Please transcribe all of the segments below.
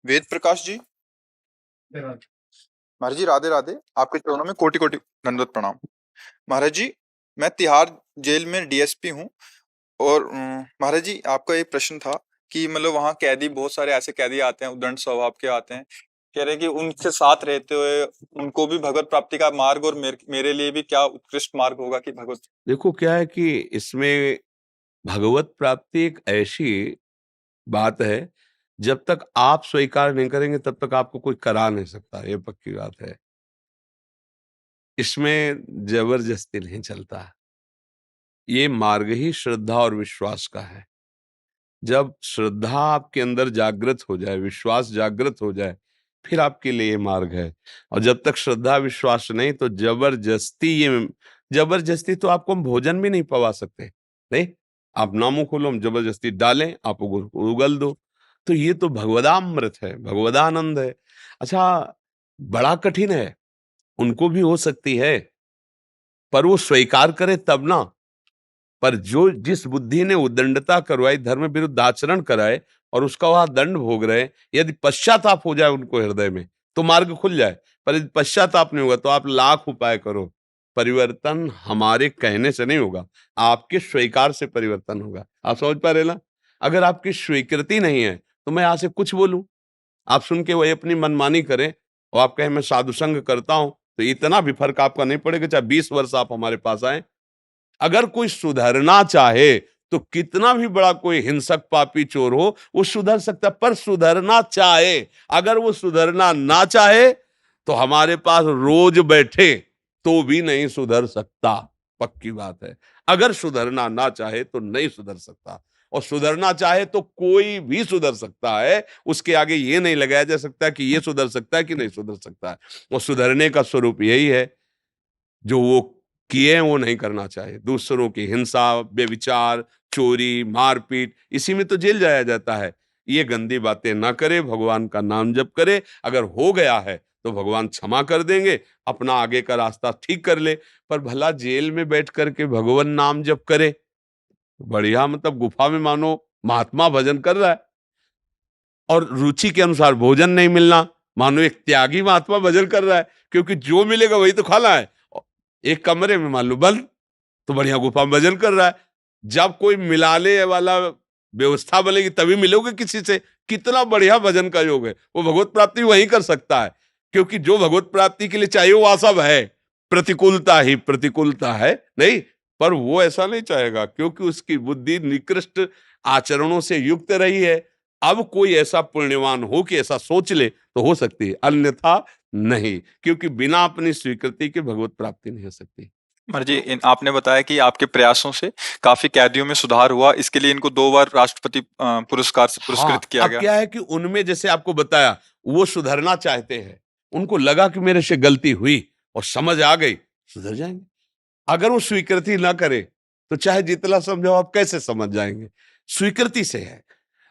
वेद प्रकाश जी, महाराज जी राधे राधे। आपके चरणों में कोटि कोटि दंडवत प्रणाम। महाराज जी, मैं तिहाड़ जेल में डीएसपी हूँ। और महाराज जी, आपका एक प्रश्न था कि मतलब वहाँ कैदी, बहुत सारे ऐसे कैदी आते हैं, उद्दंड स्वभाव के आते हैं। कह रहे हैं कि उनसे साथ रहते हुए उनको भी भगवत प्राप्ति का मार्ग, और मेरे लिए भी क्या उत्कृष्ट मार्ग होगा कि भगवत। देखो क्या है कि इसमें भगवत प्राप्ति एक ऐसी बात है, जब तक आप स्वीकार नहीं करेंगे तब तक आपको कोई करा नहीं सकता, ये पक्की बात है। इसमें जबरदस्ती नहीं चलता। ये मार्ग ही श्रद्धा और विश्वास का है। जब श्रद्धा आपके अंदर जागृत हो जाए, विश्वास जागृत हो जाए, फिर आपके लिए ये मार्ग है। और जब तक श्रद्धा विश्वास नहीं, तो जबरदस्ती तो आपको हम भोजन भी नहीं पवा सकते। नहीं, आप नामो खोलो, हम जबरदस्ती डालें, आप उगल दो। तो ये तो भगवदामृत है, भगवदानंद है। अच्छा, बड़ा कठिन है, उनको भी हो सकती है, पर वो स्वीकार करे तब ना। पर जो जिस बुद्धि ने उद्दंडता करवाई, धर्म विरुद्ध आचरण कराए, और उसका वहां दंड भोग रहे, यदि पश्चाताप हो जाए उनको हृदय में, तो मार्ग खुल जाए। पर यदि पश्चाताप नहीं होगा, तो आप लाख उपाय करो, परिवर्तन हमारे कहने से नहीं होगा, आपके स्वीकार से परिवर्तन होगा। आप समझ पा रहे ना? अगर आपकी स्वीकृति नहीं है, तो मैं यहां से कुछ बोलूं, आप सुन के वही अपनी मनमानी करें, और आप कहें मैं साधु संग करता हूं, तो इतना भी फर्क आपका नहीं पड़ेगा, चाहे 20 वर्ष आप हमारे पास आए। अगर कोई सुधरना चाहे, तो कितना भी बड़ा कोई हिंसक पापी चोर हो, वो सुधर सकता है, पर सुधरना चाहे। अगर वो सुधरना ना चाहे, तो हमारे पास रोज बैठे तो भी नहीं सुधर सकता, पक्की बात है। अगर सुधरना ना चाहे तो नहीं सुधर सकता, और सुधरना चाहे तो कोई भी सुधर सकता है। उसके आगे ये नहीं लगाया जा सकता कि ये सुधर सकता है कि नहीं सुधर सकता है। और सुधरने का स्वरूप यही है, जो वो किए हैं वो नहीं करना चाहिए। दूसरों की हिंसा, बेविचार, चोरी, मारपीट, इसी में तो जेल जाया जाता है। ये गंदी बातें ना करे, भगवान का नाम जप करे। अगर हो गया है तो भगवान क्षमा कर देंगे, अपना आगे का रास्ता ठीक कर ले। पर भला जेल में बैठ करके भगवान नाम जप करे, बढ़िया, मतलब गुफा में मानो महात्मा भजन कर रहा है, और रुचि के अनुसार भोजन नहीं मिलना, मानो एक त्यागी महात्मा भजन कर रहा है, क्योंकि जो मिलेगा वही तो खाना है। एक कमरे में मान लो बंद, तो बढ़िया गुफा में भजन कर रहा है। जब कोई मिलाने वाला व्यवस्था बनेगी तभी मिलोगे किसी से। कितना बढ़िया भजन का योग है। वो भगवत प्राप्ति वही कर सकता है, क्योंकि जो भगवत प्राप्ति के लिए चाहिए वो सब है। प्रतिकूलता ही प्रतिकूलता है, नहीं, पर वो ऐसा नहीं चाहेगा, क्योंकि उसकी बुद्धि निकृष्ट आचरणों से युक्त रही है। अब कोई ऐसा पुण्यवान हो कि ऐसा सोच ले तो हो सकती है, अन्यथा नहीं, क्योंकि बिना अपनी स्वीकृति के भगवत प्राप्ति नहीं हो सकती। महाराज जी, आपने बताया कि आपके प्रयासों से काफी कैदियों में सुधार हुआ, इसके लिए इनको 2 बार राष्ट्रपति पुरस्कार से पुरस्कृत हाँ, किया अब गया। क्या है कि उनमें, जैसे आपको बताया, वो सुधरना चाहते हैं, उनको लगा कि मेरे से गलती हुई और समझ आ गई, सुधर जाएंगे। अगर वो स्वीकृति ना करे, तो चाहे जितना समझाओ, आप कैसे समझ जाएंगे? स्वीकृति से है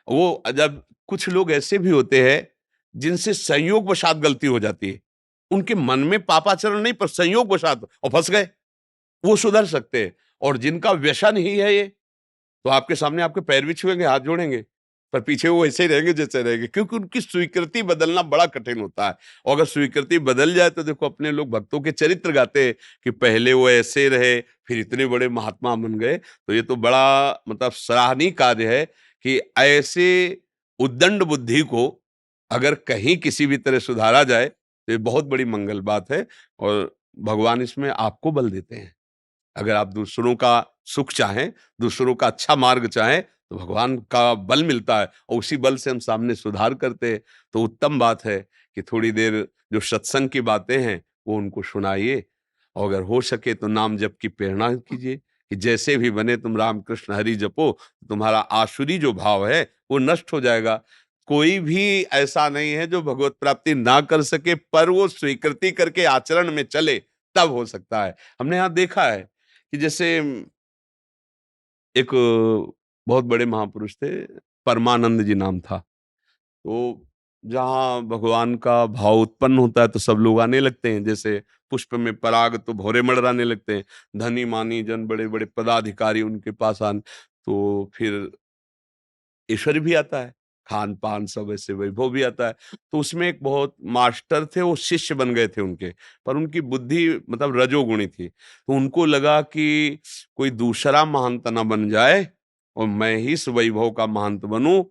वो। जब कुछ लोग ऐसे भी होते हैं जिनसे संयोग वशात गलती हो जाती है, उनके मन में पापाचरण नहीं, पर संयोग वशात और फंस गए, वो सुधर सकते हैं। और जिनका व्यसन ही है ये, तो आपके सामने आपके पैर भी छुएंगे, हाथ जोड़ेंगे, पर पीछे वो ऐसे ही रहेंगे जैसे रहेंगे, क्योंकि उनकी स्वीकृति बदलना बड़ा कठिन होता है। और अगर स्वीकृति बदल जाए, तो देखो अपने लोग भक्तों के चरित्र गाते हैं कि पहले वो ऐसे रहे, फिर इतने बड़े महात्मा बन गए। तो ये तो बड़ा, मतलब सराहनीय कार्य है कि ऐसे उद्दंड बुद्धि को अगर कहीं किसी भी तरह सुधारा जाए, तो ये बहुत बड़ी मंगल बात है। और भगवान इसमें आपको बल देते हैं। अगर आप दूसरों का सुख चाहें, दूसरों का अच्छा मार्ग चाहें, तो भगवान का बल मिलता है, और उसी बल से हम सामने सुधार करते हैं। तो उत्तम बात है कि थोड़ी देर जो सत्संग की बातें हैं वो उनको सुनाइए, और अगर हो सके तो नाम जप की प्रेरणा कीजिए कि जैसे भी बने तुम राम कृष्ण हरि जपो, तो तुम्हारा आसुरी जो भाव है वो नष्ट हो जाएगा। कोई भी ऐसा नहीं है जो भगवत प्राप्ति ना कर सके, पर वो स्वीकृति करके आचरण में चले, तब हो सकता है। हमने यहाँ देखा है कि जैसे एक बहुत बड़े महापुरुष थे, परमानंद जी नाम था। तो जहाँ भगवान का भाव उत्पन्न होता है, तो सब लोग आने लगते हैं, जैसे पुष्प में पराग तो भौरे मंडराने लगते हैं। धनी मानी जन, बड़े बड़े पदाधिकारी उनके पास आन, तो फिर ईश्वर भी आता है। खान-पान सब ऐसे वैभव भी आता है। तो उसमें एक बहुत मास्टर थे, वो शिष्य बन गए थे उनके, पर उनकी बुद्धि मतलब रजोगुणी थी। तो उनको लगा कि कोई दूसरा महंत ना बन जाए और मैं ही इस वैभव का महंत बनूँ,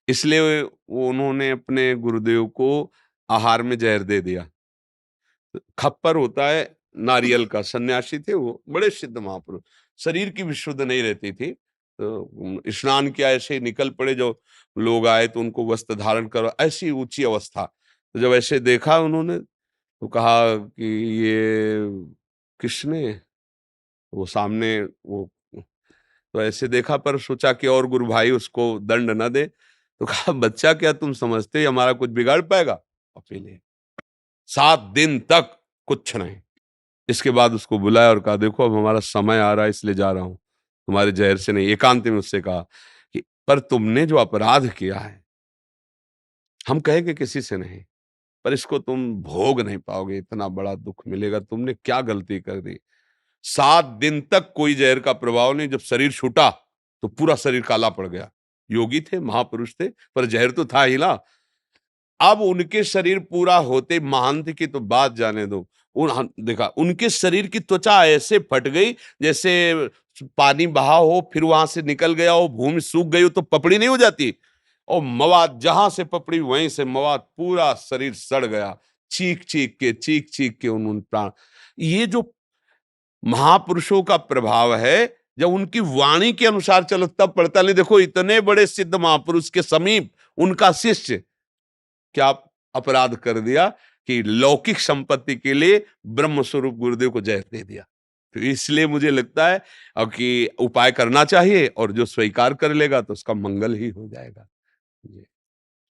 इसलिए वो उन्होंने अपने गुरुदेव को आहार में जहर दे दिया। खप्पर होता है नारियल का, सन्यासी थे वो, बड़े सिद्ध महापुरुष। शरीर की भी शुद्ध नहीं रहती थी। तो स्नान किया, ऐसे ही निकल पड़े, जो लोग आए तो उनको वस्त्र धारण करो, ऐसी ऊंची अवस्था। तो जब ऐसे देखा उन्होंने तो कहा कि ये किसने, वो सामने वो, तो ऐसे देखा पर सोचा कि और गुरु भाई उसको दंड न दे, तो कहा बच्चा क्या तुम समझते हो हमारा कुछ बिगाड़ पाएगा? और पी ले। 7 दिन तक कुछ नहीं। इसके बाद उसको बुलाया और कहा देखो अब हमारा समय आ रहा है इसलिए जा रहा हूं, तुम्हारे जहर से नहीं। एकांत में उससे कहा कि पर तुमने जो अपराध किया है, हम कहेंगे किसी से नहीं, पर इसको तुम भोग नहीं पाओगे, इतना बड़ा दुख मिलेगा, तुमने क्या गलती कर दी। 7 दिन तक कोई जहर का प्रभाव नहीं, जब शरीर छूटा तो पूरा शरीर काला पड़ गया। योगी थे, महापुरुष थे, पर जहर तो था ही ना। अब उनके शरीर पूरा होते, महंत की तो बात जाने दो, देखा उनके शरीर की त्वचा ऐसे फट गई जैसे पानी बहा हो, फिर वहां से निकल गया हो, भूमि सूख गई हो तो पपड़ी नहीं हो जाती, और मवाद जहां से पपड़ी वहीं से मवाद, पूरा शरीर सड़ गया। चीख चीख के उन्होंने प्राण। ये जो महापुरुषों का प्रभाव है, जब उनकी वाणी के अनुसार चलो तब पड़ता नहीं। देखो इतने बड़े सिद्ध महापुरुष के समीप उनका शिष्य क्या अपराध कर दिया कि लौकिक संपत्ति के लिए ब्रह्म स्वरूप गुरुदेव को जहर दे दिया। तो इसलिए मुझे लगता है कि उपाय करना चाहिए, और जो स्वीकार कर लेगा तो उसका मंगल ही हो जाएगा। जी।